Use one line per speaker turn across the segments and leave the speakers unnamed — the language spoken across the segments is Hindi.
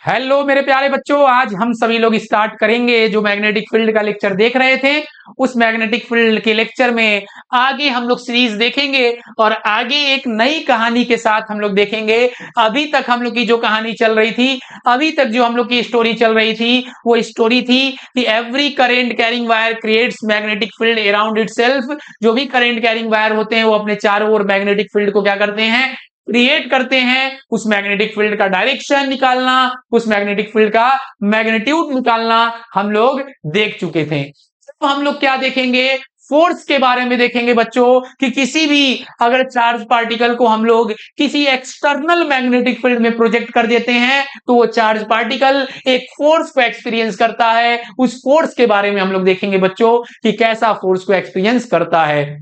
हेलो मेरे प्यारे बच्चों, आज हम सभी लोग स्टार्ट करेंगे जो मैग्नेटिक फील्ड का लेक्चर देख रहे थे। उस मैग्नेटिक फील्ड के लेक्चर में आगे हम लोग सीरीज देखेंगे और आगे एक नई कहानी के साथ हम लोग देखेंगे। अभी तक हम लोग की जो कहानी चल रही थी, अभी तक जो हम लोग की स्टोरी चल रही थी, वो स्टोरी थी कि every current carrying wire creates magnetic field around itself. जो भी करेंट कैरिंग वायर होते हैं वो अपने चारों ओर मैग्नेटिक फील्ड को क्या करते हैं, क्रिएट करते हैं। उस मैग्नेटिक फील्ड का डायरेक्शन निकालना, उस मैग्नेटिक फील्ड का मैग्नीट्यूड निकालना हम लोग देख चुके थे। तो हम लोग क्या देखेंगे, फोर्स के बारे में देखेंगे बच्चों, कि किसी भी अगर चार्ज पार्टिकल को हम लोग किसी एक्सटर्नल मैग्नेटिक फील्ड में प्रोजेक्ट कर देते हैं तो वो चार्ज पार्टिकल एक फोर्स को एक्सपीरियंस करता है। उस फोर्स के बारे में हम लोग देखेंगे बच्चों कि कैसा फोर्स को एक्सपीरियंस करता है।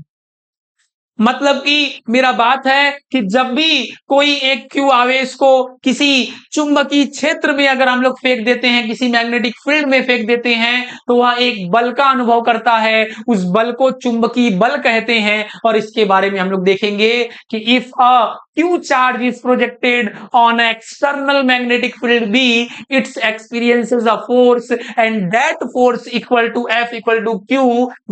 मतलब कि मेरा बात है कि जब भी कोई एक क्यू आवेश को किसी चुंबकीय क्षेत्र में अगर हम लोग फेंक देते हैं, किसी मैग्नेटिक फील्ड में फेंक देते हैं, तो वह एक बल का अनुभव करता है। उस बल को चुंबकीय बल कहते हैं। और इसके बारे में हम लोग देखेंगे कि if a Q charge is projected on an external magnetic field B, it experiences a force and that force equal to F equal to Q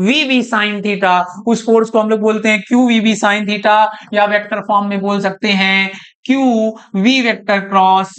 VB sin theta। उस फोर्स को हम लोग बोलते हैं Q VB sin theta, या वेक्टर फॉर्म में बोल सकते हैं Q V vector cross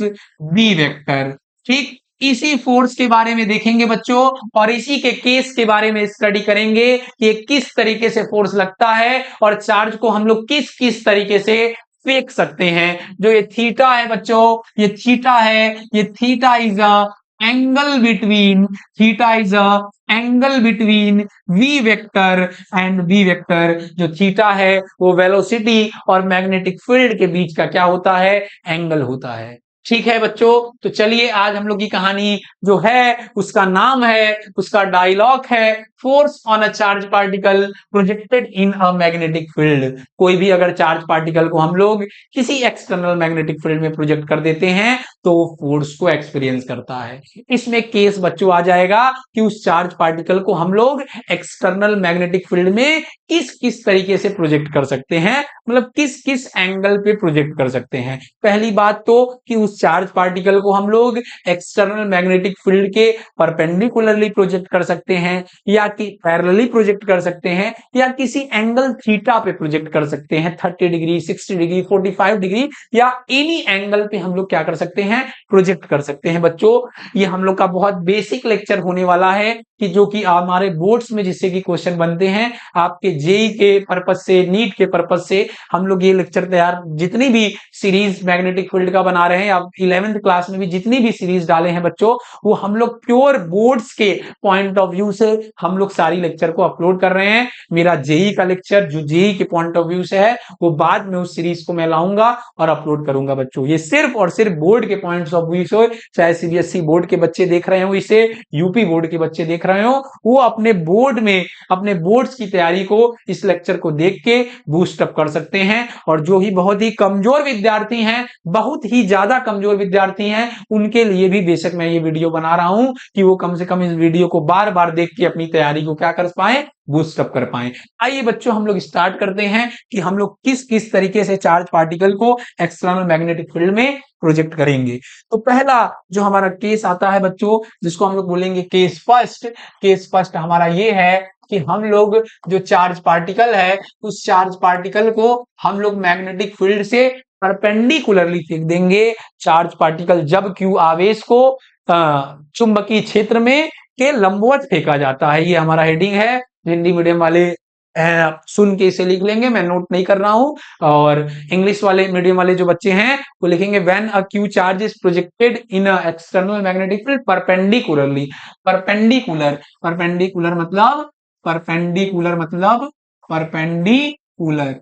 B vector. ठीक, इसी फोर्स के बारे में देखेंगे बच्चों और इसी के केस के बारे में स्टडी करेंगे कि किस तरीके से फोर्स लगता है और चार्ज को हम लोग किस किस तरीके से फेंक सकते हैं। जो ये थीटा है बच्चों, ये थीटा है, ये theta is a angle between, theta is a angle between v vector and b vector. जो थीटा है वो वेलोसिटी और मैग्नेटिक फील्ड के बीच का क्या होता है, एंगल होता है। ठीक है बच्चों, तो चलिए आज हम लोग की कहानी जो है उसका नाम है, उसका डायलॉग है force on a charge particle projected in a magnetic field. कोई भी अगर चार्ज पार्टिकल को हम लोग किसी एक्सटर्नल मैग्नेटिक फील्ड में प्रोजेक्ट कर देते हैं तो फोर्स को एक्सपीरियंस करता है। इसमें केस बच्चों आ जाएगा कि उस चार्ज पार्टिकल को हम लोग एक्सटर्नल मैग्नेटिक फील्ड में किस किस तरीके से प्रोजेक्ट कर सकते हैं, मतलब किस किस एंगल पे प्रोजेक्ट कर सकते हैं। पहली बात तो कि उस चार्ज पार्टिकल को हम लोग एक्सटर्नल मैग्नेटिक फील्ड के परपेंडिकुलरली प्रोजेक्ट कर सकते हैं, या कि पैरेलली प्रोजेक्ट कर सकते हैं, या किसी एंगल थीटा पे प्रोजेक्ट कर सकते हैं। 30 डिग्री, 60 डिग्री, 45 डिग्री, या एनी एंगल पे हम लोग क्या कर सकते हैं, प्रोजेक्ट कर सकते हैं। बच्चों ये हम लोग का बहुत बेसिक लेक्चर होने वाला है कि जो कि हमारे बोर्ड्स में जिससे कि क्वेश्चन बनते हैं, आपके जेई के पर्पज से, नीट के पर्पज से हम लोग ये लेक्चर तैयार, जितनी भी सीरीज मैग्नेटिक फील्ड का बना रहे हैं, आप 11th क्लास में भी जितनी भी सीरीज डाले हैं बच्चों, वो हम लोग प्योर बोर्ड्स के पॉइंट ऑफ व्यू से हम लोग सारी लेक्चर को अपलोड कर रहे हैं। मेरा जेई का लेक्चर जो जेई के पॉइंट ऑफ व्यू से है वो बाद में उस सीरीज को मैं लाऊंगा और अपलोड करूंगा बच्चों। ये सिर्फ और सिर्फ बोर्ड के पॉइंट ऑफ व्यू से, चाहे सीबीएसई बोर्ड के बच्चे देख रहे हो इसे, यूपी बोर्ड के बच्चे देख रहे हो, वो अपने बोर्ड में अपने बोर्ड्स की तैयारी को इस लेक्चर को देख के बूस्ट अप कर सकते हैं। और जो ही बहुत ही कमजोर विद्यार्थी हैं, बहुत ही ज्यादा कमजोर विद्यार्थी हैं, उनके लिए भी बेशक मैं ये वीडियो बना रहा हूं कि वो कम से कम इस वीडियो को बार बार देख के अपनी तैयारी को क्या कर पाए, बूस्ट अप कर पाए। आइए बच्चों हम लोग स्टार्ट करते हैं कि हम लोग किस किस तरीके से चार्ज पार्टिकल को एक्सटर्नल मैग्नेटिक फील्ड में प्रोजेक्ट करेंगे। तो पहला जो हमारा केस आता है बच्चों, जिसको हम लोग बोलेंगे केस फर्स्ट। केस फर्स्ट हमारा ये है कि हम लोग जो चार्ज पार्टिकल है, उस चार्ज पार्टिकल को हम लोग मैग्नेटिक फील्ड से परपेंडिकुलरली फेंक देंगे। चार्ज पार्टिकल जब क्यू आवेश को चुंबकीय क्षेत्र में के लंबवत फेंका जाता है, ये हमारा हेडिंग है। हिंदी मीडियम वाले सुन के इसे लिख लेंगे, मैं नोट नहीं कर रहा हूं। और इंग्लिश वाले मीडियम वाले जो बच्चे हैं वो लिखेंगे when a Q charge is projected in a external magnetic field perpendicularly. Perpendicular, perpendicular मतलब, परपेंडिकुलर मतलब, परपेंडिकुलर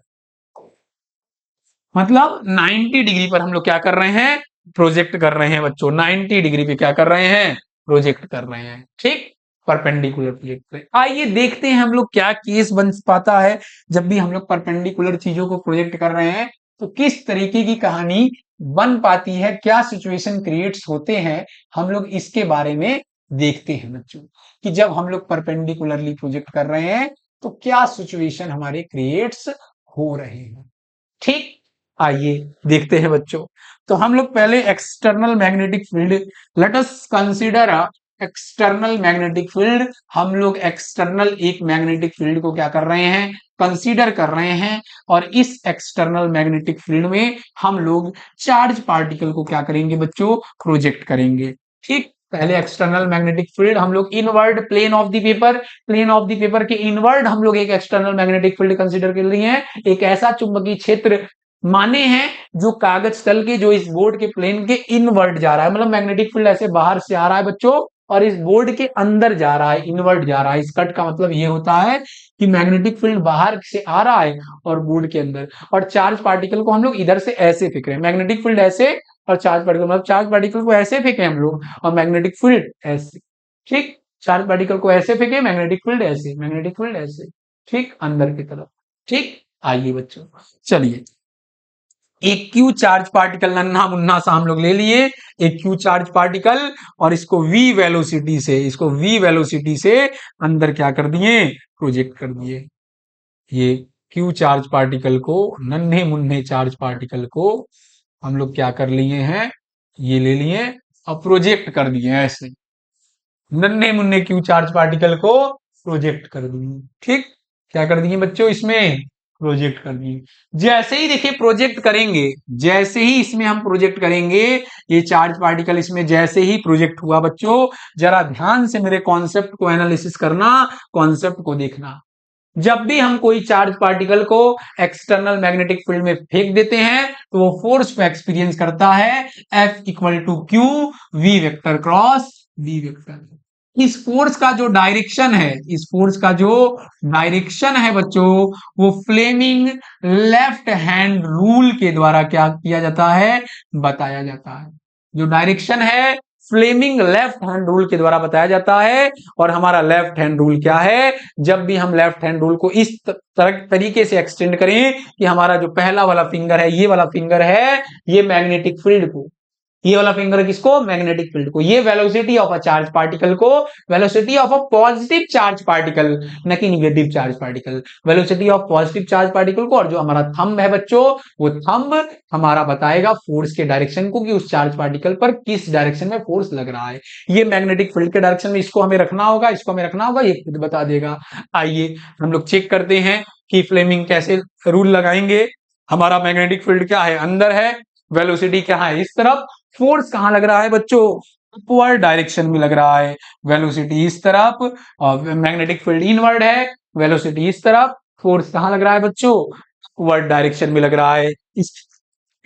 मतलब 90 डिग्री पर हम लोग क्या कर रहे हैं, प्रोजेक्ट कर रहे हैं बच्चों। 90 डिग्री पे क्या कर रहे हैं, प्रोजेक्ट कर रहे हैं। ठीक, परपेंडिकुलर प्रोजेक्ट कर। आइए देखते हैं हम लोग क्या केस बन पाता है जब भी हम लोग परपेंडिकुलर चीजों को प्रोजेक्ट कर रहे हैं, तो किस तरीके की कहानी बन पाती है, क्या सिचुएशन क्रिएट्स होते हैं, हम लोग इसके बारे में देखते हैं बच्चों। कि जब हम लोग परपेंडिकुलरली प्रोजेक्ट कर रहे हैं तो क्या सिचुएशन हमारे क्रिएट्स हो रहे हैं। ठीक, आइए देखते हैं बच्चों। तो हम लोग पहले external magnetic field, let us consider external magnetic field. हम लोग एक्सटर्नल एक मैग्नेटिक फील्ड को क्या कर रहे हैं, कंसीडर कर रहे हैं। और इस एक्सटर्नल मैग्नेटिक फील्ड में हम लोग चार्ज पार्टिकल को क्या करेंगे बच्चों, प्रोजेक्ट करेंगे। ठीक, पहले एक्सटर्नल मैग्नेटिक फील्ड हम लोग inward plane of the paper, plane of the paper के इनवर्ड हम लोग एक एक्सटर्नल मैग्नेटिक फील्ड कंसीडर कर रहे हैं। एक ऐसा चुंबकीय क्षेत्र माने हैं जो कागज तल के, जो इस बोर्ड के प्लेन के इनवर्ड जा रहा है, मतलब मैग्नेटिक फील्ड ऐसे बाहर से आ रहा है बच्चों और इस बोर्ड के अंदर जा रहा है, इनवर्ट जा रहा है। इस कट का मतलब ये होता है कि मैग्नेटिक फील्ड बाहर से आ रहा है और बोर्ड के अंदर। और चार्ज पार्टिकल को हम लोग इधर से ऐसे फेंक रहे हैं, मैग्नेटिक फील्ड ऐसे और चार्ज पार्टिकल, मतलब चार्ज पार्टिकल को ऐसे फेंके हम लोग और मैग्नेटिक फील्ड ऐसे। ठीक, चार्ज पार्टिकल को ऐसे फेंके, मैग्नेटिक फील्ड ऐसे, मैग्नेटिक फील्ड ऐसे, ठीक, अंदर की तरफ। ठीक, आइए बच्चों, चलिए एक क्यू चार्ज पार्टिकल नन्हा मुन्ना सा हम लोग ले लिए, एक क्यू चार्ज पार्टिकल, और इसको वी वेलोसिटी से, इसको वी वेलोसिटी से अंदर क्या कर दिए, प्रोजेक्ट कर दिए। ये क्यू चार्ज पार्टिकल को, नन्हे मुन्ने चार्ज पार्टिकल को हम लोग क्या कर लिए हैं, ये ले लिए और प्रोजेक्ट कर दिए ऐसे, नन्हे मुन्ने क्यू चार्ज पार्टिकल को प्रोजेक्ट कर दिए। ठीक, क्या कर दिए बच्चों, इसमें प्रोजेक्ट कर दिए। जैसे ही देखिए प्रोजेक्ट करेंगे, जैसे ही इसमें हम प्रोजेक्ट करेंगे, ये चार्ज पार्टिकल इसमें जैसे ही प्रोजेक्ट हुआ बच्चों, जरा ध्यान से मेरे कॉन्सेप्ट को एनालिसिस करना, कॉन्सेप्ट को देखना। जब भी हम कोई चार्ज पार्टिकल को एक्सटर्नल मैग्नेटिक फील्ड में फेंक देते हैं तो वो फोर्स को एक्सपीरियंस करता है, F equal to q v vector cross v vector. इस फोर्स का जो डायरेक्शन है, इस फोर्स का जो डायरेक्शन है बच्चों, वो फ्लेमिंग लेफ्ट हैंड रूल के द्वारा क्या किया जाता है, बताया जाता है। जो डायरेक्शन है फ्लेमिंग लेफ्ट हैंड रूल के द्वारा बताया जाता है। और हमारा लेफ्ट हैंड रूल क्या है, जब भी हम लेफ्ट हैंड रूल को इस तरीके से एक्सटेंड करें कि हमारा जो पहला वाला फिंगर है, ये वाला फिंगर है, ये मैग्नेटिक फील्ड को, ये वाला फिंगर किसको, मैग्नेटिक फील्ड को, ये velocity of a charge particle को, velocity of a positive charge particle, न कि negative charge particle, velocity of positive charge particle को। और जो हमारा थंब है बच्चों, वो थंब हमारा बताएगा फोर्स के डायरेक्शन को, कि उस चार्ज पार्टिकल पर किस डायरेक्शन में फोर्स लग रहा है। ये मैग्नेटिक फील्ड के डायरेक्शन में, इसको हमें रखना होगा, इसको हमें रखना होगा, ये खुद बता देगा। आइए हम लोग चेक करते हैं कि फ्लेमिंग कैसे रूल लगाएंगे। हमारा मैग्नेटिक फील्ड क्या है, अंदर है, वेलोसिटी क्या है, इस तरफ, फोर्स कहां लग रहा है बच्चों, अपवर्ड डायरेक्शन में लग रहा है, वेलोसिटी इस तरफ, और मैग्नेटिक फील्ड इनवर्ड है, वेलोसिटी इस तरफ, फोर्स कहां लग रहा है बच्चों, अपवर्ड डायरेक्शन में लग रहा है।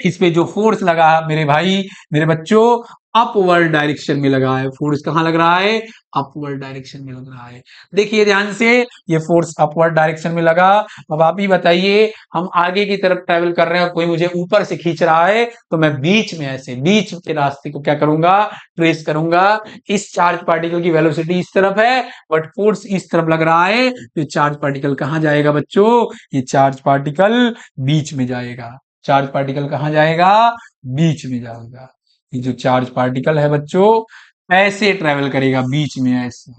इस पे जो फोर्स लगा मेरे भाई, मेरे बच्चों, अपवर्ड डायरेक्शन में लगा है। फोर्स कहां लग रहा है, अपवर्ड डायरेक्शन में लग रहा है। देखिए ध्यान से, ये फोर्स अपवर्ड डायरेक्शन में लगा। अब आप ही बताइए, हम आगे की तरफ ट्रेवल कर रहे हैं, कोई मुझे ऊपर से खींच रहा है, तो मैं बीच में ऐसे, बीच के रास्ते को क्या करूंगा, ट्रेस करूंगा। इस चार्ज पार्टिकल की वेलोसिटी इस तरफ है, बट फोर्स इस तरफ लग रहा है, तो चार्ज पार्टिकल कहां जाएगा बच्चों, ये चार्ज पार्टिकल बीच में जाएगा। चार्ज पार्टिकल कहां जाएगा, बीच में जाएगा। ये जो चार्ज पार्टिकल है बच्चों, ऐसे ट्रेवल करेगा बीच में, ऐसे।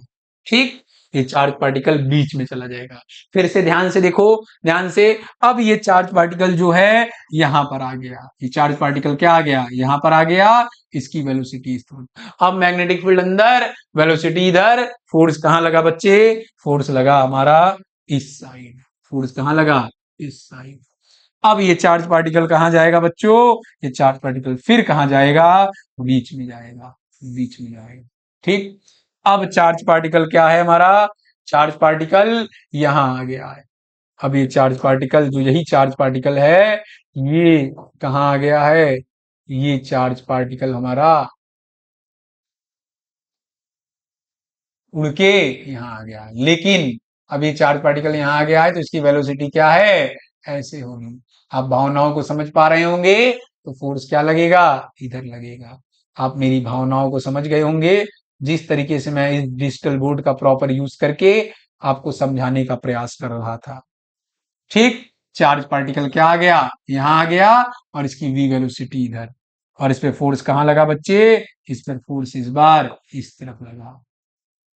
ठीक, ये चार्ज पार्टिकल बीच में चला जाएगा। फिर से ध्यान से देखो, ध्यान से। अब ये चार्ज पार्टिकल जो है यहां पर आ गया, ये चार्ज पार्टिकल क्या आ गया, यहां पर आ गया, इसकी वेलोसिटी इस तरफ। अब मैग्नेटिक फील्ड अंदर, वेलोसिटी इधर, फोर्स कहां लगा बच्चे, फोर्स लगा हमारा इस साइड, फोर्स कहां लगा, इस साइड। अब ये चार्ज पार्टिकल कहां जाएगा बच्चों, ये चार्ज पार्टिकल फिर कहां जाएगा, बीच में जाएगा, बीच में जाएगा। ठीक, अब चार्ज पार्टिकल क्या है हमारा, चार्ज पार्टिकल यहां आ गया है। अब ये चार्ज पार्टिकल, जो यही चार्ज पार्टिकल है, ये कहां आ गया है, ये चार्ज पार्टिकल हमारा उड़ के यहां आ गया। लेकिन अब ये चार्ज पार्टिकल यहां आ गया है, तो इसकी वेलोसिटी क्या है, ऐसे होगी। आप भावनाओं को समझ पा रहे होंगे, तो फोर्स क्या लगेगा, इधर लगेगा। आप मेरी भावनाओं को समझ गए होंगे, जिस तरीके से मैं इस डिजिटल बोर्ड का प्रॉपर यूज करके आपको समझाने का प्रयास कर रहा था। ठीक, चार्ज पार्टिकल क्या आ गया, यहां आ गया, और इसकी वी वेलोसिटी इधर, और इस पे फोर्स कहां लगा बच्चे, इस पर फोर्स इस बार इस तरफ लगा।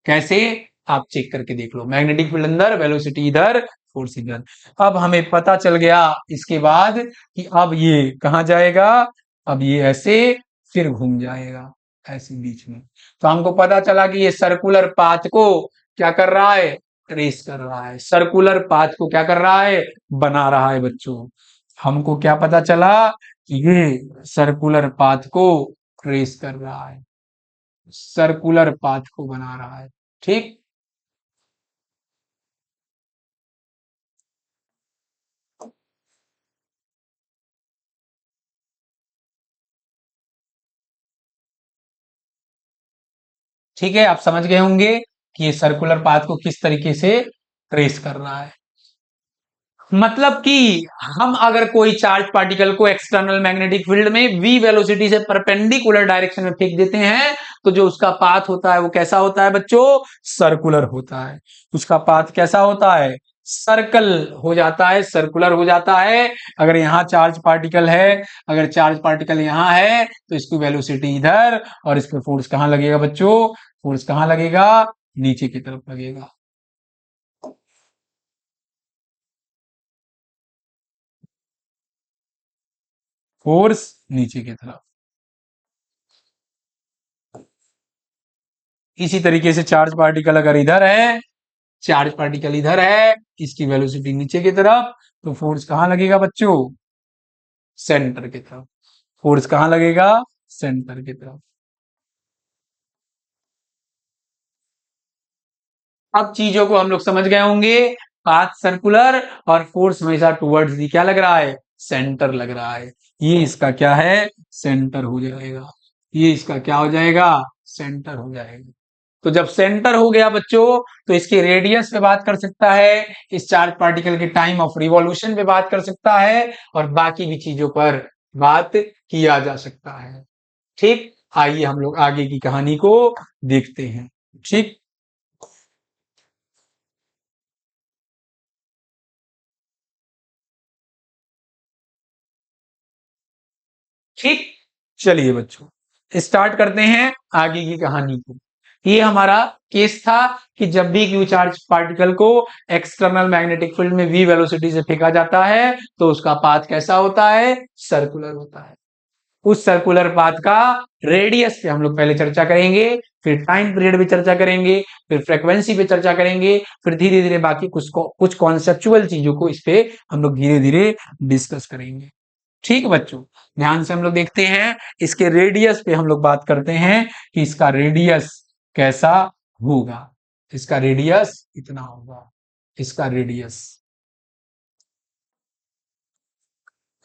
कैसे, आप चेक करके देख लो, मैग्नेटिक फील्ड अंदर, वेलोसिटी इधर, फोर्स इधर। अब हमें पता चल गया इसके बाद कि अब ये कहां जाएगा, अब ये ऐसे फिर घूम जाएगा ऐसे बीच में। तो हमको पता चला कि ये सर्कुलर पाथ को क्या कर रहा है, ट्रेस कर रहा है, सर्कुलर पाथ को क्या कर रहा है, बना रहा है बच्चों। हमको क्या पता चला कि ये सर्कुलर पाथ को ट्रेस कर रहा है, सर्कुलर पाथ को बना रहा है। ठीक, ठीक है, आप समझ गए होंगे कि ये सर्कुलर पाथ को किस तरीके से ट्रेस कर रहा है। मतलब कि हम अगर कोई चार्ज पार्टिकल को एक्सटर्नल मैग्नेटिक फील्ड में v वेलोसिटी से परपेंडिकुलर डायरेक्शन में फेंक देते हैं, तो जो उसका पाथ होता है वो कैसा होता है बच्चों, सर्कुलर होता है। उसका पाथ कैसा होता है, सर्कल हो जाता है, सर्कुलर हो जाता है। अगर यहाँ चार्ज पार्टिकल है, अगर चार्ज पार्टिकल यहाँ है तो इसकी वेलोसिटी इधर, और इस पर फोर्स कहाँ लगेगा बच्चों, फोर्स कहाँ लगेगा, नीचे की तरफ लगेगा। फोर्स नीचे की तरफ। इसी तरीके से चार्ज पार्टिकल अगर इधर है, चार्ज पार्टिकल इधर है, इसकी वेलोसिटी नीचे की तरफ, तो फोर्स कहां लगेगा बच्चों, सेंटर की तरफ। फोर्स कहां लगेगा, सेंटर की तरफ। अब चीजों को हम लोग समझ गए होंगे, पाथ सर्कुलर और फोर्स हमेशा टुवर्ड्स दी क्या लग रहा है, सेंटर लग रहा है। ये इसका क्या है, सेंटर हो जाएगा, ये इसका क्या हो जाएगा, सेंटर हो जाएगा। तो जब सेंटर हो गया बच्चों, तो इसके रेडियस पे बात कर सकता है, इस चार्ज पार्टिकल के टाइम ऑफ रिवॉल्यूशन पे बात कर सकता है, और बाकी भी चीजों पर बात किया जा सकता है। ठीक, आइए हम लोग आगे की कहानी को देखते हैं। ठीक, ठीक, चलिए बच्चों स्टार्ट करते हैं आगे की कहानी को। ये हमारा केस था कि जब भी क्यू चार्ज पार्टिकल को एक्सटर्नल मैग्नेटिक फील्ड में v वेलोसिटी से फेंका जाता है, तो उसका पाथ कैसा होता है, सर्कुलर होता है। उस सर्कुलर पाथ का रेडियस पे हम लोग पहले चर्चा करेंगे, फिर टाइम पीरियड पे चर्चा करेंगे, फिर फ्रीक्वेंसी पे चर्चा करेंगे, फिर धीरे धीरे बाकी कुछ कॉन्सेप्चुअल चीजों को इस पे हम लोग धीरे धीरे डिस्कस करेंगे। ठीक बच्चों, ध्यान से हम लोग देखते हैं, इसके रेडियस पे हम लोग बात करते हैं कि इसका रेडियस कैसा होगा। इसका रेडियस इतना होगा, इसका रेडियस,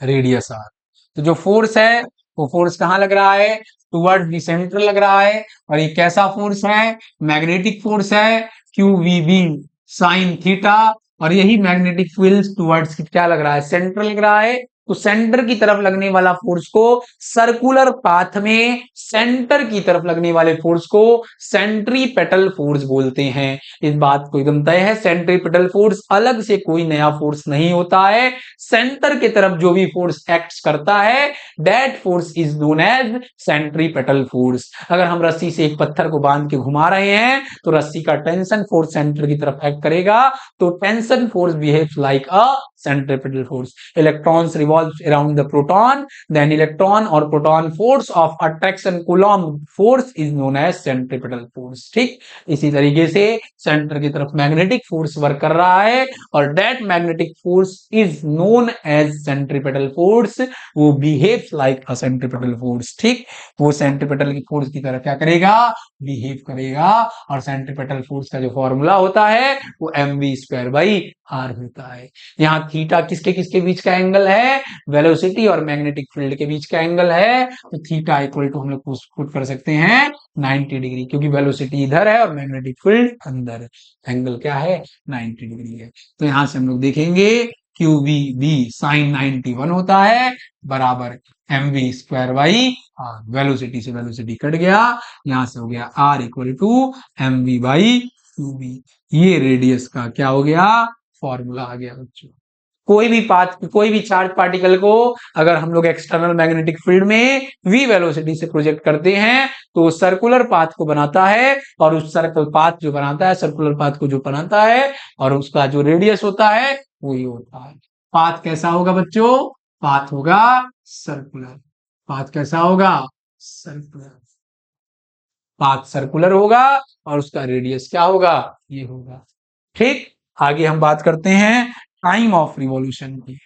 रेडियस आर। तो जो फोर्स है वो फोर्स कहां लग रहा है, टुवर्ड द सेंटर लग रहा है। और ये कैसा फोर्स है, मैग्नेटिक फोर्स है, q v B sine theta. और यही मैग्नेटिक फील्ड टुवर्ड्स क्या लग रहा है, सेंटर लग रहा है। तो सेंटर की तरफ लगने वाला फोर्स को सर्कुलर पाथ में सेंटर की तरफ लगने वाले फोर्स को सेंट्रीपेटल फोर्स बोलते हैं। इस बात को एकदम तय है, सेंट्रीपेटल फोर्स अलग से कोई नया फोर्स नहीं होता है। सेंटर की तरफ जो भी फोर्स एक्ट करता है, that force is known as centripetal force. अगर हम रस्सी से एक पत्थर को बांध के घुमा रहे हैं, तो रस्सी का टेंशन फोर्स सेंटर की तरफ एक्ट करेगा, तो tension force behaves like a centripetal force. Electrons revolves around the proton, then electron or proton force of attraction coulomb force is known as centripetal force. ठीक, इसी तरीके से सेंटर की तरफ मैग्नेटिक फोर्स वर्क कर रहा है, और that magnetic force is known as centripetal force. वो behaves like a centripetal force. ठीक, वो सेंट्रिपेटल की फोर्स की तरह क्या करेगा, बिहेव करेगा। और सेंट्रिपेटल फोर्स का जो फॉर्मूला होता है वो mv²/r होता है। यहाँ थीटा किसके किसके बीच का एंगल है, वेलोसिटी और मैग्नेटिक फील्ड के बीच का एंगल है। तो थीटा इक्वल टू हम लोग पुट कर सकते हैं 90 डिग्री, क्योंकि वेलोसिटी इधर है और मैग्नेटिक फील्ड अंदर है। एंगल क्या है, 90 डिग्री है। तो यहां से हम लोग देखेंगे क्यू वी बी साइन 91 होता है, बराबर mv²/r। वेलोसिटी से वेलोसिटी कट गया, यहां से हो गया r इक्वल टू mv/qb। ये रेडियस का क्या हो गया, फॉर्मूला आ गया बच्चों। कोई भी चार्ज पार्टिकल को अगर हम लोग एक्सटर्नल मैग्नेटिक फील्ड में v वेलोसिटी से प्रोजेक्ट करते हैं, तो सर्कुलर पाथ को बनाता है, और उस सर्कल पाथ जो बनाता है, सर्कुलर पाथ को जो बनाता है, और उसका जो रेडियस होता है वही होता है। पाथ कैसा होगा बच्चों, पाथ होगा सर्कुलर। पाथ कैसा होगा? सर्कुलर। पाथ सर्कुलर होगा और उसका रेडियस क्या होगा? ये होगा। ठीक, आगे हम बात करते हैं टाइम ऑफ रिवॉल्यूशन की।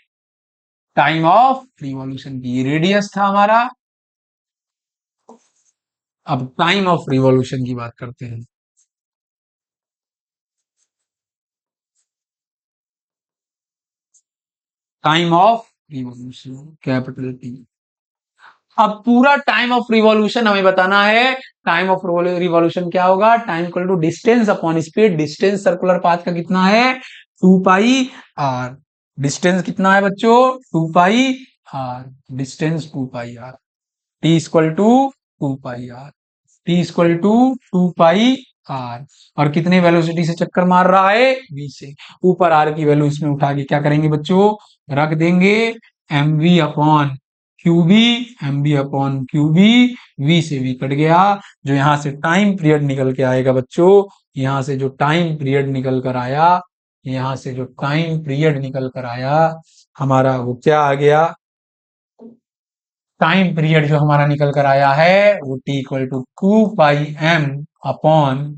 टाइम ऑफ रिवॉल्यूशन की, रेडियस था हमारा, अब टाइम ऑफ रिवॉल्यूशन की बात करते हैं। Time of revolution, capital T. अब पूरा टाइम ऑफ रिवॉल्यूशन हमें बताना है। टाइम ऑफ रिवॉल्यूशन क्या होगा? Time equal to distance upon speed. Distance circular path का कितना है? 2 पाई आर। डिस्टेंस कितना है बच्चों? 2 pi r. Distance 2 pi r. T equal to 2 pi r. T equal to 2 pi r. और कितने वेलोसिटी से चक्कर मार रहा है? वी से। ऊपर आर की वैल्यू इसमें उठा के क्या करेंगे बच्चों? रख देंगे। M v upon q B. M B upon q B. V से वी कट गया। जो यहां से टाइम पीरियड निकल के आएगा बच्चों, यहां से जो टाइम पीरियड निकल कर आया, यहां से जो टाइम पीरियड निकल कर आया हमारा, वो क्या आ गया? टाइम पीरियड जो हमारा निकल कर आया है वो T equal to 2 pi m upon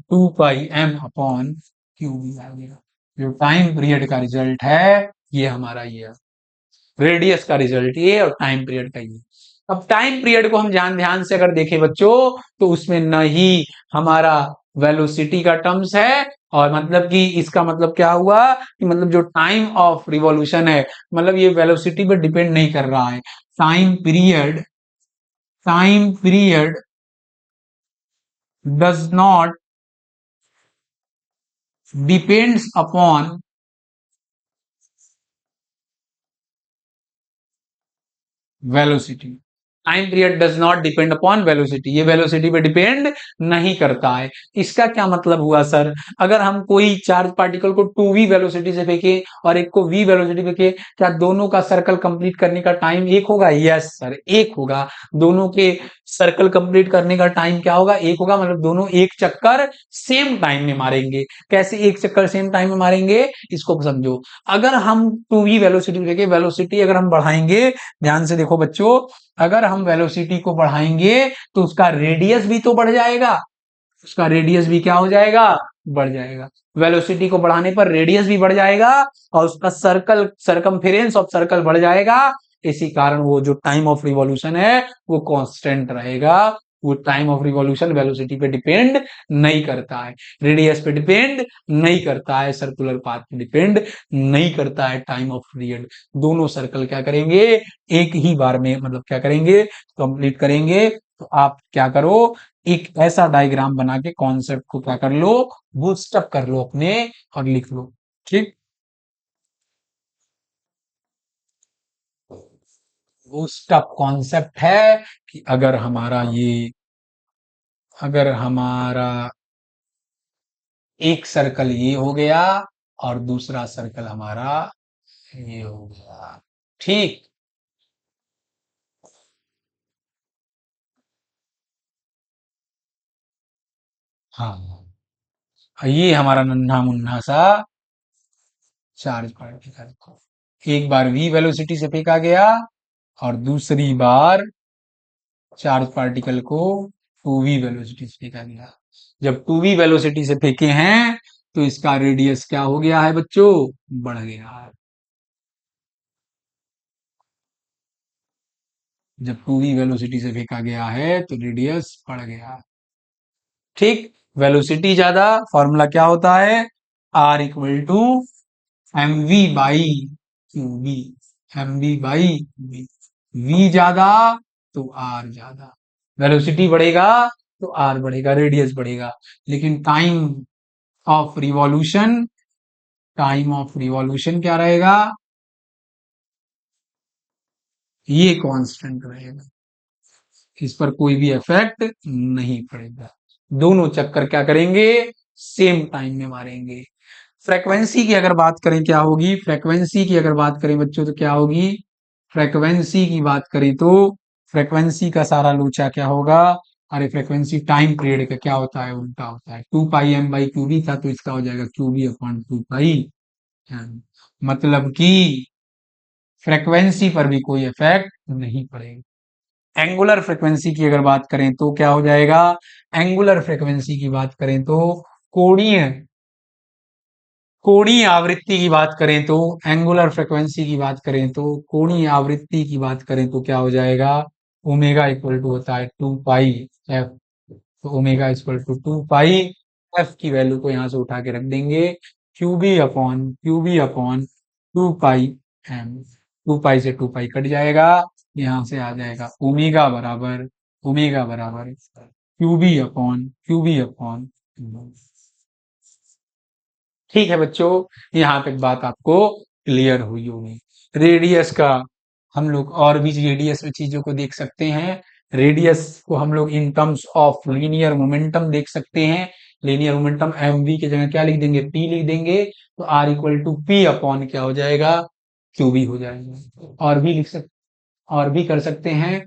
q B आ गया। जो टाइम पीरियड का रिजल्ट है ये हमारा ये है। रेडियस का रिजल्ट ये और टाइम पीरियड का ये। अब टाइम पीरियड को हम ध्यान ध्यान से अगर देखें बच्चों, तो उसमें न ही हमारा वेलोसिटी का टर्म्स है, और मतलब कि इसका मतलब क्या हुआ कि मतलब जो टाइम ऑफ रिवॉल्यूशन है, मतलब ये वेलोसिटी पर डिपेंड नहीं कर रहा है। Time period does not depends upon velocity. Time period does not depend upon velocity, ये वेलोसिटी पे डिपेंड नहीं करता है। इसका क्या मतलब हुआ सर? अगर हम कोई चार्ज पार्टिकल को 2v वेलोसिटी से फेंके और एक को v वेलोसिटी फेंके, क्या दोनों का सर्कल कंप्लीट करने का टाइम एक होगा? यस सर, एक होगा। दोनों के सर्कल कंप्लीट करने का टाइम क्या होगा? एक होगा। मतलब दोनों एक चक्कर सेम टाइम में मारेंगे। कैसे एक चक्कर सेम टाइम में मारेंगे, इसको समझो। अगर हम 2v वेलोसिटी फेंके, वेलोसिटी अगर हम बढ़ाएंगे, ध्यान से देखो बच्चों, अगर हम वेलोसिटी को बढ़ाएंगे तो उसका रेडियस भी तो बढ़ जाएगा। उसका रेडियस भी क्या हो जाएगा? बढ़ जाएगा। वेलोसिटी को बढ़ाने पर रेडियस भी बढ़ जाएगा और उसका सर्कल, सरकमफेरेंस ऑफ सर्कल बढ़ जाएगा। इसी कारण वो जो टाइम ऑफ रिवॉल्यूशन है वो कांस्टेंट रहेगा। वो टाइम ऑफ रिवॉल्यूशन वेलोसिटी पे डिपेंड नहीं करता है, रेडियस पे डिपेंड नहीं करता है, सर्कुलर पाथ पे डिपेंड नहीं करता है। टाइम ऑफ पीरियड दोनों सर्कल क्या करेंगे? एक ही बार में, मतलब क्या करेंगे? कंप्लीट करेंगे। तो आप क्या करो, एक ऐसा डायग्राम बना के कॉन्सेप्ट को क्या कर लो? बूस्टअप कर लो अपने और लिख लो। ठीक, बूस्टअप कॉन्सेप्ट है कि अगर हमारा एक सर्कल ये हो गया और दूसरा सर्कल हमारा ये हो गया। ठीक, हाँ, ये हमारा नन्हा मुन्ना सा चार्ज पार्टिकल को एक बार v वेलोसिटी से फेंका गया और दूसरी बार चार्ज पार्टिकल को 2v वेलोसिटी से फेंका गया। जब 2v वेलोसिटी से फेंके हैं तो इसका रेडियस क्या हो गया है बच्चों? बढ़ गया है। जब 2v वेलोसिटी से फेंका गया है तो रेडियस बढ़ गया है। ठीक, वेलोसिटी ज्यादा, फॉर्मूला क्या होता है? R equal to m v by q B. M v by B. V ज्यादा तो आर ज्यादा। वेलोसिटी बढ़ेगा तो आर बढ़ेगा, रेडियस बढ़ेगा। लेकिन of revolution time of revolution क्या रहेगा? ये कांस्टेंट रहेगा। इस पर कोई भी इफेक्ट नहीं पड़ेगा। दोनों चक्कर क्या करेंगे? सेम टाइम में मारेंगे। फ्रीक्वेंसी की अगर बात करें क्या होगी? फ्रीक्वेंसी की अगर बात करें बच्चों तो क्या होगी? फ्रीक्वेंसी की बात करें तो फ्रीक्वेंसी का सारा लोचा क्या होगा? अरे फ्रीक्वेंसी टाइम पीरियड का क्या होता है? उल्टा होता है। 2 पाई m/क्यूबी था तो इसका हो जाएगा क्यूबी अपॉन 2 पाई। मतलब कि फ्रीक्वेंसी पर भी कोई इफेक्ट नहीं पड़ेगा। एंगुलर फ्रीक्वेंसी की अगर बात करें तो क्या हो जाएगा, एंगुलर फ्रीक्वेंसी की बात करें तो कोणीय कोणीय आवृत्ति की बात करें तो, एंगुलर फ्रीक्वेंसी की बात करें तो, कोणीय आवृत्ति की बात करें तो क्या हो जाएगा, ओमेगा इक्वल टू होता है 2 पाई एफ। तो omega equal to 2 pi f की वैल्यू को यहां से उठा के रख देंगे, q B upon 2 pi m. 2 pi से 2 पाई कट जाएगा, यहां से आ जाएगा ओमेगा बराबर क्यू बी अपॉन। ठीक है बच्चों, यहाँ तक बात आपको क्लियर हुई होगी। रेडियस का हम लोग और भी रेडियस में चीजों को देख सकते हैं। रेडियस को हम लोग in terms of linear momentum देख सकते हैं। लीनियर मोमेंटम एम वी की जगह क्या लिख देंगे, पी लिख देंगे, तो r equal to p upon क्या हो जाएगा, क्यू बी हो जाएगा। और भी लिख सकते, और भी कर सकते हैं,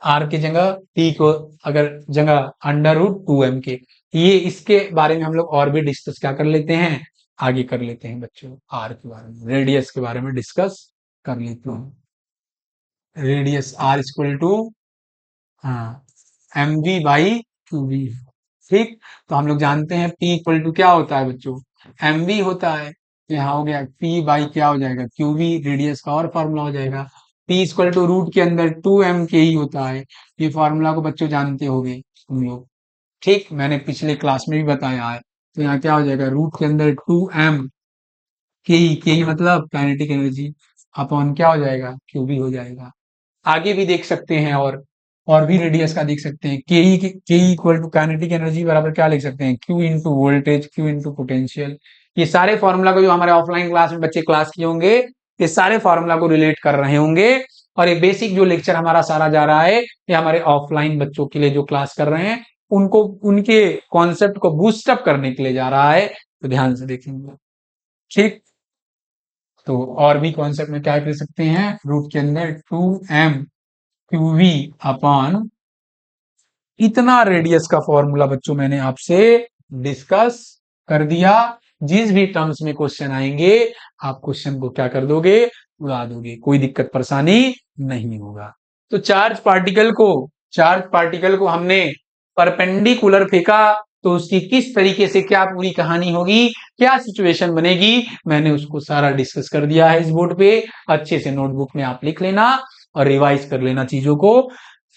आर की जगह टी को अगर जगह √2m के। ये इसके बारे में हम लोग और भी डिस्कस क्या कर लेते हैं, आगे कर लेते हैं बच्चों, आर के बारे में, रेडियस के बारे में डिस्कस कर लेते हैं। रेडियस आर इक्वल टू, हाँ, m v by q v. ठीक, तो हम लोग जानते हैं पी इक्वल टू क्या होता है बच्चों, एम वी होता है। तो यहाँ हो गया पी बाई क्या हो जाएगा, क्यू वी, रेडियस का और फॉर्मूला हो जाएगा। पी इक्वल टू रूट के अंदर 2m के ही होता है। ये फॉर्मूला को बच्चों जानते होंगे तुम लोग, ठीक, मैंने पिछले क्लास में भी बताया है। तो यहाँ क्या हो जाएगा, रूट के अंदर 2m के ही मतलब काइनेटिक एनर्जी अपॉन क्या हो जाएगा, क्यू बी हो जाएगा। आगे भी देख सकते हैं, और भी रेडियस का देख सकते हैं, के इक्वल टू काइनेटिक एनर्जी बराबर क्या लिख सकते हैं, Q into voltage, Q into potential. ये सारे फॉर्मूला को जो हमारे ऑफलाइन क्लास में बच्चे क्लास किए होंगे, ये सारे फॉर्मूला को रिलेट कर रहे होंगे। और ये बेसिक जो लेक्चर हमारा सारा जा रहा है, ये हमारे ऑफलाइन बच्चों के लिए जो क्लास कर रहे हैं, उनको उनके कॉन्सेप्ट को बूस्टअप करने के लिए जा रहा है। तो ध्यान से देखेंगे, ठीक। तो और भी कॉन्सेप्ट में क्या कर सकते हैं, रूट के अंदर 2m क्यू वी अपॉन, इतना रेडियस का फॉर्मूला बच्चों मैंने आपसे डिस्कस कर दिया। जिस भी टर्म्स में क्वेश्चन आएंगे, आप क्वेश्चन को क्या कर दोगे, उड़ा दोगे, कोई दिक्कत परेशानी नहीं होगा। तो चार्ज पार्टिकल को हमने परपेंडिकुलर फेंका, तो उसकी किस तरीके से क्या पूरी कहानी होगी, क्या सिचुएशन बनेगी, मैंने उसको सारा डिस्कस कर दिया है इस बोर्ड पे। अच्छे से नोटबुक में आप लिख लेना और रिवाइज कर लेना चीजों को।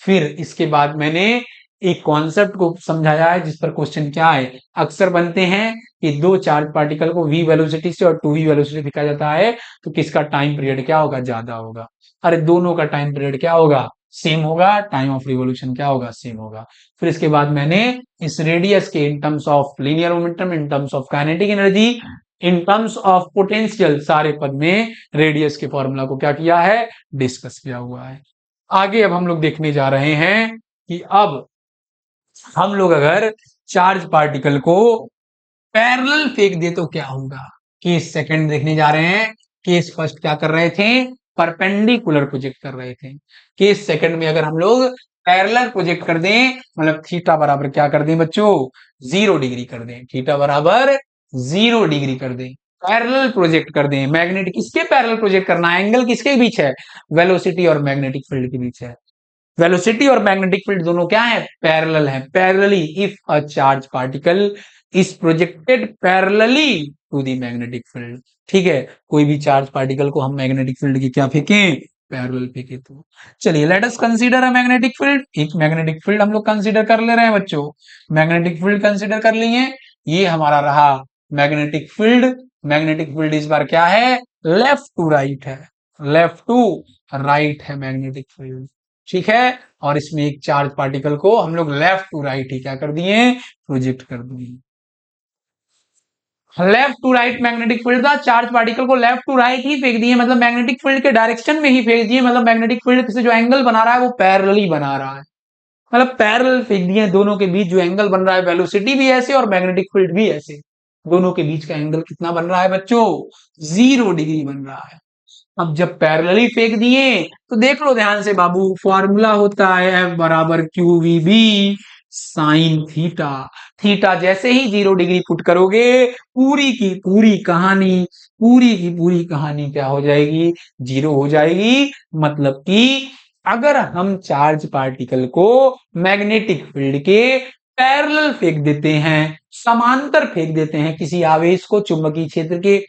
फिर इसके बाद मैंने एक कॉन्सेप्ट को समझाया है, जिस पर क्वेश्चन क्या है, अक्सर बनते हैं कि दो चार्ज पार्टिकल को v वेलोसिटी से और 2v वेलोसिटी फेंका जाता है, तो किसका टाइम पीरियड क्या होगा, ज्यादा होगा। अरे दोनों का टाइम पीरियड क्या होगा, सेम होगा, टाइम ऑफ रिवोल्यूशन क्या होगा, सेम होगा। फिर इसके बाद मैंने इस रेडियस के in terms of linear momentum, in terms of kinetic energy, in terms of potential, सारे पद में रेडियस के फॉर्मूला को क्या किया है, डिस्कस किया हुआ है। आगे अब हम लोग देखने जा रहे हैं कि अब हम लोग अगर चार्ज पार्टिकल को पैरेलल फेंक दे तो क्या होगा। केस सेकंड देखने जा रहे हैं। केस फर्स्ट क्या कर रहे थे, परपेंडिकुलर प्रोजेक्ट कर रहे थे। केस सेकंड में अगर हम लोग पैरेलल प्रोजेक्ट कर दें, मतलब थीटा बराबर क्या कर दें बच्चों, 0 डिग्री कर दें, थीटा बराबर 0 डिग्री कर दें, पैरेलल प्रोजेक्ट कर दें। मैग्नेट किसके पैरेलल प्रोजेक्ट करना है, एंगल किसके बीच है, वेलोसिटी और मैग्नेटिक फील्ड के बीच है। वेलोसिटी और मैग्नेटिक फील्ड दोनों क्या है, पैरेलल है। Parallelly if a charge particle is projected parallelly to the magnetic field, ठीक है, कोई भी चार्ज पार्टिकल को हम मैग्नेटिक फील्ड की क्या फेंकें, पैरेलल फेंके। तो चलिए let us consider a magnetic field. एक मैग्नेटिक फील्ड हम लोग कंसीडर कर ले रहे हैं बच्चों, मैग्नेटिक फील्ड कंसीडर कर लिए। ये हमारा रहा मैग्नेटिक फील्ड। मैग्नेटिक फील्ड इस बार क्या है, लेफ्ट टू राइट है, लेफ्ट टू राइट है मैग्नेटिक फील्ड, ठीक है। और इसमें एक चार्ज पार्टिकल को हम लोग लेफ्ट टू राइट ही क्या कर दिए, प्रोजेक्ट कर दिए। Left to right magnetic field था, चार्ज पार्टिकल को लेफ्ट टू राइट ही फेंक दिए, मतलब मैग्नेटिक फील्ड के डायरेक्शन में ही फेंक दिए। मतलब मैग्नेटिक फील्ड से जो एंगल बना रहा है वो पैरेलली बना रहा है, मतलब पैरेलल फेंक दिए। दोनों के बीच जो एंगल बन रहा है, वेलोसिटी भी ऐसे और मैग्नेटिक फील्ड भी ऐसे, दोनों के बीच का एंगल कितना बन रहा है बच्चों, 0 डिग्री बन रहा है। अब जब पैरेलली फेंक दिए तो देख लो ध्यान से बाबू, फॉर्मूला होता है F बराबर q v B sine theta. Theta जैसे ही 0 डिग्री पुट करोगे, पूरी की पूरी कहानी, पूरी की पूरी कहानी क्या हो जाएगी, 0 हो जाएगी। मतलब कि अगर हम चार्ज पार्टिकल को मैग्नेटिक फील्ड के पैरेलल फेंक देते हैं, समांतर फेंक देते हैं, किसी आवेश को चुंबकीय क्षेत्र के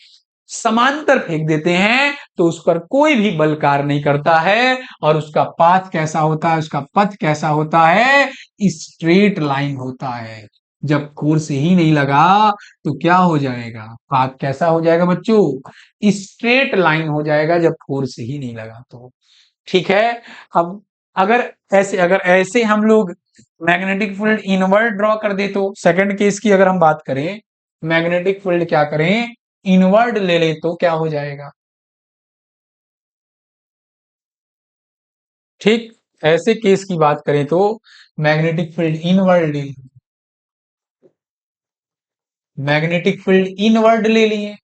समांतर फेंक देते हैं, तो उस पर कोई भी बल कार्य नहीं करता है और उसका पाथ कैसा होता है, उसका पथ कैसा होता है, स्ट्रेट लाइन होता है। जब फोर्स ही नहीं लगा तो क्या हो जाएगा, पाथ कैसा हो जाएगा बच्चों, स्ट्रेट लाइन हो जाएगा जब फोर्स ही नहीं लगा तो। ठीक है। अब अगर ऐसे हम लोग मैग्नेटिक फील्ड इनवर्ट ड्रॉ कर दे, तो सेकंड केस की अगर हम बात करें, मैग्नेटिक फील्ड क्या करें, इनवर्ट ले ले, तो क्या हो जाएगा। ठीक, ऐसे केस की बात करें तो मैग्नेटिक फील्ड इनवर्ट ले, मैग्नेटिक फील्ड इनवर्ट ले लिए।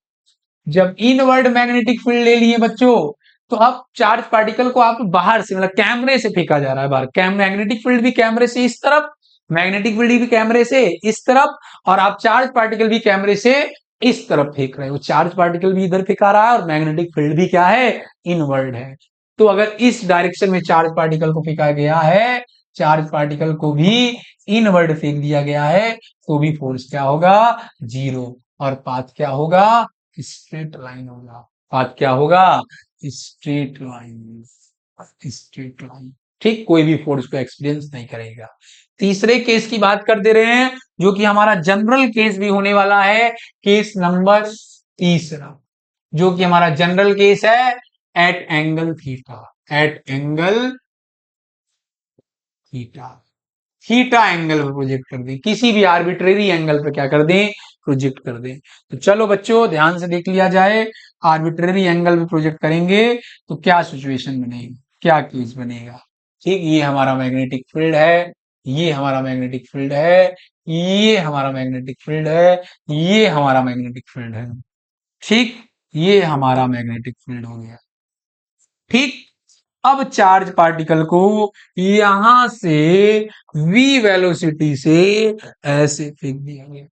जब इनवर्ड मैग्नेटिक फील्ड ले लिए बच्चों, तो अब चार्ज पार्टिकल को आप बाहर से, मतलब कैमरे से फेंका जा रहा है बाहर। मैग्नेटिक फील्ड भी कैमरे से इस तरफ, मैग्नेटिक फील्ड भी कैमरे से इस तरफ, और आप चार्ज पार्टिकल भी कैमरे से इस तरफ फेंक रहे हो। चार्ज पार्टिकल भी इधर फेंका रहा है और मैग्नेटिक फील्ड भी क्या है, इनवर्ड है। तो अगर इस डायरेक्शन में चार्ज पार्टिकल को फेंका गया है, चार्ज पार्टिकल को भी इनवर्ड फेंक दिया गया है, तो भी फोर्स क्या होगा, जीरो। और पाथ क्या होगा, स्ट्रेट लाइन होगा। पाथ क्या होगा, स्ट्रेट लाइन, स्ट्रेट लाइन। ठीक, कोई भी फोर्स को एक्सपीरियंस नहीं करेगा। तीसरे केस की बात कर दे रहे हैं, जो कि हमारा जनरल केस भी होने वाला है, केस नंबर तीसरा, जो कि हमारा जनरल केस है, at angle theta, at angle theta. Theta angle पे प्रोजेक्ट कर दें, किसी भी आर्बिट्रेरी एंगल पे क्या कर दें, प्रोजेक्ट कर दें। तो चलो बच्चों ध्यान से देख लिया जाए, आर्बिट्रेरी एंगल पे प्रोजेक्ट करेंगे तो क्या सिचुएशन बनेगी, क्या केस बनेगा। ठीक, ये हमारा मैग्नेटिक फील्ड है, ये हमारा मैग्नेटिक फील्ड है, ये हमारा मैग्नेटिक फील्ड है, ये हमारा मैग्नेटिक फील्ड है। ठीक, ये हमारा मैग्नेटिक फील्ड हो गया। ठीक, अब चार्ज पार्टिकल को यहां से v वेलोसिटी से ऐसे फेंक दिया गया।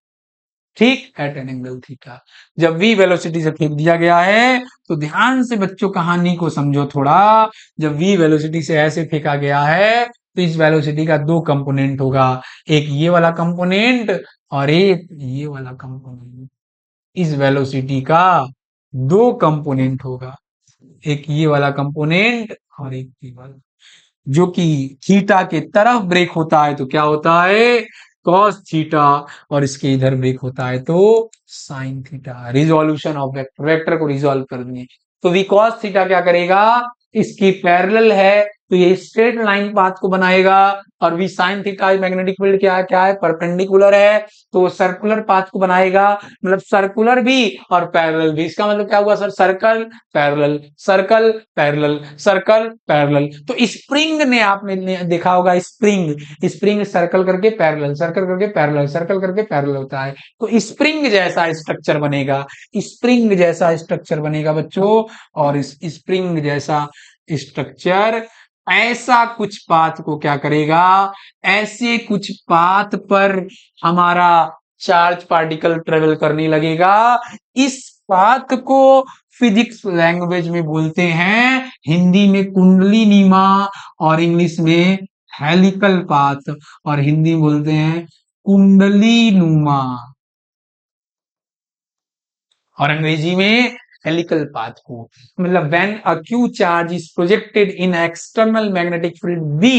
ठीक, एट एन एंगल थीटा। जब v वेलोसिटी से फेंक दिया गया है, तो ध्यान से बच्चों कहानी को समझो थोड़ा। जब v वेलोसिटी से ऐसे फेंका गया है, तो इस वेलोसिटी का दो कंपोनेंट होगा, एक ये वाला कंपोनेंट और एक ये वाला कंपोनेंट। इस वेलोसिटी का दो कंपोनेंट होगा, एक ये वाला कंपोनेंट और एक ये वाला, जो कि थीटा के तरफ ब्रेक होता है तो क्या होता है, कॉस थीटा, और इसके इधर ब्रेक होता है तो sine theta. Resolution of vector, vector को रिजोल्व कर देंगे, तो वी कॉस थीटा क्या करेगा, इसकी पैरेलल है तो ये स्ट्रेट लाइन पाथ को बनाएगा, और v sine theta magnetic field क्या है, क्या है, परपेंडिकुलर है, तो सर्कुलर पाथ को बनाएगा। मतलब सर्कुलर भी और पैरेलल भी, इसका मतलब क्या हुआ sir, circle parallel, circle parallel, circle parallel. तो स्प्रिंग ने आपने देखा होगा, स्प्रिंग, स्प्रिंग सर्कल करके पैरेलल, सर्कल करके पैरेलल, सर्कल करके पैरेलल होता है, तो स्प्रिंग जैसा स्ट्रक्चर बनेगा, स्प्रिंग जैसा स्ट्रक्चर बनेगा बच्चों। और इस स्प्रिंग जैसा स्ट्रक्चर ऐसा कुछ पाथ को क्या करेगा, ऐसे कुछ पाथ पर हमारा चार्ज पार्टिकल ट्रेवल करने लगेगा। इस पाथ को फिजिक्स लैंग्वेज में बोलते हैं, हिंदी में कुंडली नीमा, और इंग्लिश में हेलिकल पाथ, और हिंदी में बोलते हैं कुंडली नुमा, और अंग्रेजी में हेलिकल पाथ को। मतलब when a q charge is projected in external magnetic field v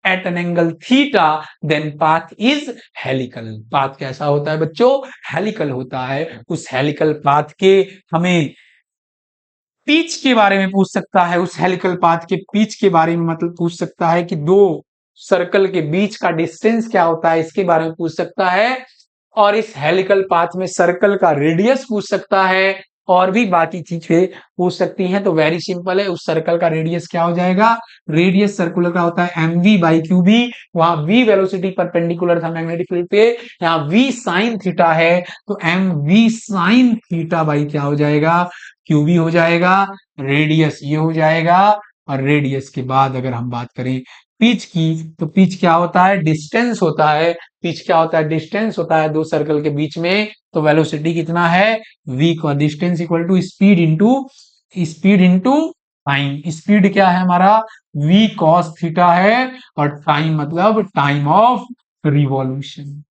at an angle theta, then path is helical. Path कैसा होता है बच्चों, हेलिकल होता है। उस हेलिकल पाथ के हमें पिच के बारे में पूछ सकता है, उस हेलिकल पाथ के पिच के बारे में मतलब पूछ सकता है कि दो सर्कल के बीच का डिस्टेंस क्या होता है, इसके बारे में पूछ सकता है। और इस हेलिकल पाथ में सर्कल का रेडियस पूछ सकता है, और भी बाकी चीजें पूछ सकती हैं। तो वेरी सिंपल है, उस सर्कल का रेडियस क्या हो जाएगा, रेडियस सर्कुलर का होता है mv बाई क्यूबी। वहां v वेलोसिटी परपेंडिकुलर था मैग्नेटिक फील्ड पे, यहाँ v साइन थीटा है, तो mv साइन थीटा बाई क्या हो जाएगा, क्यूबी हो जाएगा। रेडियस ये हो जाएगा, और रेडियस के बाद अगर हम बात करें पिच की, तो पिच क्या होता है, डिस्टेंस होता है। पिच क्या होता है, डिस्टेंस होता है दो सर्कल के बीच में। तो वेलोसिटी कितना है, v का distance equal to speed into time. Speed क्या है हमारा, v cos थीटा है, और टाइम मतलब टाइम ऑफ रिवॉल्यूशन।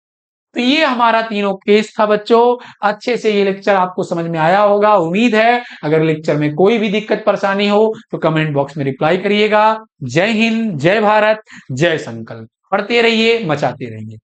तो ये हमारा तीनों केस था बच्चों। अच्छे से ये लेक्चर आपको समझ में आया होगा, उम्मीद है। अगर लेक्चर में कोई भी दिक्कत परेशानी हो तो कमेंट बॉक्स में रिप्लाई करिएगा। जय हिंद, जय भारत, जय संकल्प। पढ़ते रहिए, मचाते रहिए।